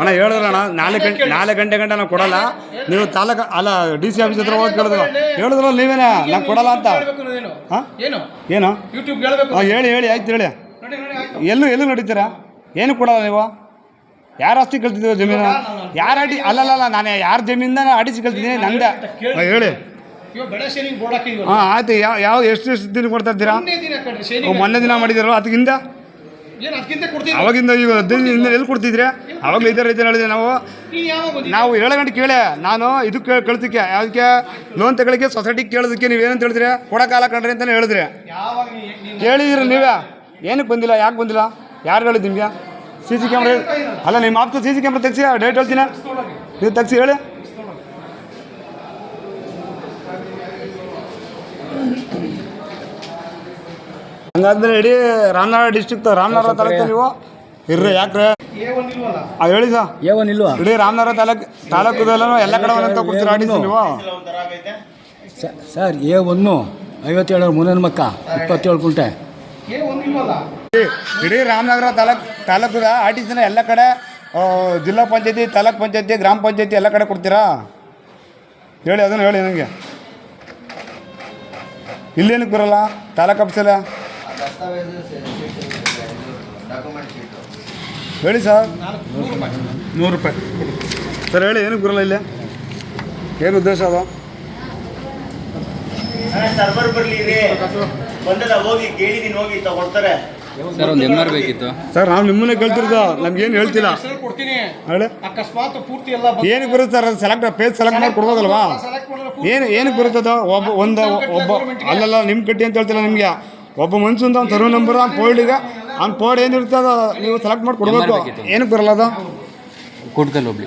ಅಣ್ಣ ಹೇಳಿದ್ರೆ ಅಣ್ಣ 4 ಗಂಟೆ ನಾವು ಕೊಡಲ್ಲ. ನೀವು ತಾಲೂಕು ಅಲ್ಲ DC ಆಫೀಸ್ ಹತ್ರ ಹೋಗಿ ಹೇಳಿದ್ರಲ್ಲ ನೀವೇನ ನಾನು ಕೊಡಲ್ಲ ಅಂತ. ಹಾಂ ಏನು ಹೇಳಿ ಆಯ್ತು ಹೇಳಿ. ಎಲ್ಲೂ ನಡೀತೀರಾ? ಏನು ಕೊಡಲ್ಲ ನೀವು? ಯಾರು ಆಸ್ತಿ ಕಳ್ತಿದ್ದೀವಿ ಜಮೀನು? ಯಾರು ಅಲ್ಲಲ್ಲ ನಾನು ಯಾರ ಜಮೀನಿಂದ ಆಡಿಸಿ ಕಳ್ತಿದ್ದೀನಿ ನಂದೆ ಹೇಳಿ. ಹಾಂ ಆಯ್ತು. ಯಾವ್ದು ಎಷ್ಟು ದಿನ ಕೊಡ್ತಾ ಇದ್ದೀರಾ? ಮೊನ್ನೆ ದಿನ ಮಾಡಿದ್ದೀರಲ್ಲ ಅದಕ್ಕಿಂತ ಅವಾಗಿಂದ ಈಗ 15 ದಿನದಿಂದ ಎಲ್ಲಿ ಕೊಡ್ತಿದ್ರೆ? ಅವಾಗಲೂ ಇದೇ ರೈತ ಹೇಳಿದೆ ನಾವು 7 ಗಂಟೆ ಕೇಳಿ ನಾನು ಇದಕ್ಕೆ ಕಳ್ಸಕ್ಕೆ ಯಾವುದಕ್ಕೆ ಲೋನ್ ತಗೊಳ್ಳಿಕ್ಕೆ ಸೊಸೈಟಿಗೆ ಕೇಳೋದಕ್ಕೆ ನೀವೇನಂತ ಹೇಳಿದ್ರಿ? ಕೊಡೋಕ್ಕಾಲ ಕಣ್ರಿ ಅಂತಲೇ ಹೇಳಿದ್ರಿ. ಕೇಳಿದ್ರಿ ನೀವೇ? ಏನಕ್ಕೆ ಬಂದಿಲ್ಲ? ಯಾಕೆ ಬಂದಿಲ್ಲ? ಯಾರು ಹೇಳಿದ್ದು ನಿಮಗೆ? CC ಕ್ಯಾಮ್ರಾ ಅಲ್ಲ ನಿಮ್ಮ ಆಪ್ತ CC ಕ್ಯಾಮ್ರಾ ತೆಗಿಸಿ ಡೇಟ್ ಹೇಳ್ತೀನಿ ನೀವು ತೆಗಿಸಿ ಹೇಳಿ. ಹಂಗಾದ್ಮೇಲೆ ಇಡೀ ರಾಮನಗರ ಡಿಸ್ಟ್ರಿಕ್ಟ್ ರಾಮನಗರ ತಾಲೂಕು ನೀವು ಇರ್ರಿ ಯಾಕ್ರೆ ಹೇಳಿ ಸರ್. ಇಲ್ವಾ ಇಡೀ ರಾಮನಗರ ತಾಲೂಕದಲ್ಲೂ ಎಲ್ಲ ಕಡೆ ಅಂತ ಕೊಡ್ತೀರಾ ಆಡಿಸಿ ನೀವು? ಸರ್ A1 57 ಮುನ್ನನ ಮಕ್ಕ 27 ಕುಂಟೆ. ಇಡೀ ರಾಮನಗರ ತಾಲೂಕದ ಆರ್ಟಿಸಿನ ಎಲ್ಲ ಕಡೆ ಜಿಲ್ಲಾ ಪಂಚಾಯತಿ ತಾಲೂಕ್ ಪಂಚಾಯತಿ ಗ್ರಾಮ ಪಂಚಾಯತಿ ಎಲ್ಲ ಕಡೆ ಕೊಡ್ತೀರಾ? ಹೇಳಿ ಅದನ್ನು ಹೇಳಿ ನನಗೆ. ಇಲ್ಲೇನಕ್ಕೆ ಬರೋಲ್ಲ ತಾಲೂಕು ಆಫೀಸಲ್ಲ? ಹೇಳಿ ಸರ್. 100 ರೂಪಾಯಿ ಸರ್ ಹೇಳಿ. ಏನಕ್ಕೆ ಬರೋಲ್ಲ ಇಲ್ಲಿ? ಏನು ಉದ್ದೇಶ ಅದು? ಸರ್ವರ್ ಬರಲಿ ಬಂದದ ಹೋಗಿ ಕೇಳಿದೀನಿ ಹೋಗಿ ತಗೊಳ್ತಾರೆ ಸರ್. ಒಂದು MR ಬೇಕಿತ್ತು ಸರ್. ನಾವು ನಿಮ್ಮನ್ನೇ ಕೇಳ್ತಿರೋದು ನಮ್ಗೇನು ಹೇಳ್ತಿಲ್ಲ. ಹೇಳಿ ಅಕಸ್ಮಾತ್ ಪೂರ್ತಿ ಎಲ್ಲ ಏನಕ್ಕೆ ಬರುತ್ತೆ ಸರ್? ಪೇಜ್ ಸೆಲೆಕ್ಟ್ ಮಾಡಿ ಕೊಡ್ಬೋದಲ್ವಾ? ಏನಕ್ಕೆ ಬರುತ್ತದು? ಒಬ್ಬ ಅಲ್ಲಲ್ಲ ನಿಮ್ಮ ಕಟ್ಟಿ ಅಂತ ಹೇಳ್ತಿಲ್ಲ ನಿಮಗೆ. ಒಬ್ಬ ಮನುಷ್ಯಂದು ಅವ್ನು ಸರ್ವ್ ನಂಬರ್ ಅವ್ನು ಪೋಲ್ಡಿಗೆ ಅವ್ನು ಪೋಡ್ ಏನಿರ್ತದೆ ನೀವು ಸೆಲೆಕ್ಟ್ ಮಾಡಿ ಕೊಡ್ಬೇಕು. ಏನಕ್ಕೆ ಬರಲ್ಲ ಅದು? ಕೊಡ್ಕಲ್ ಹೋಗ್ಲಿ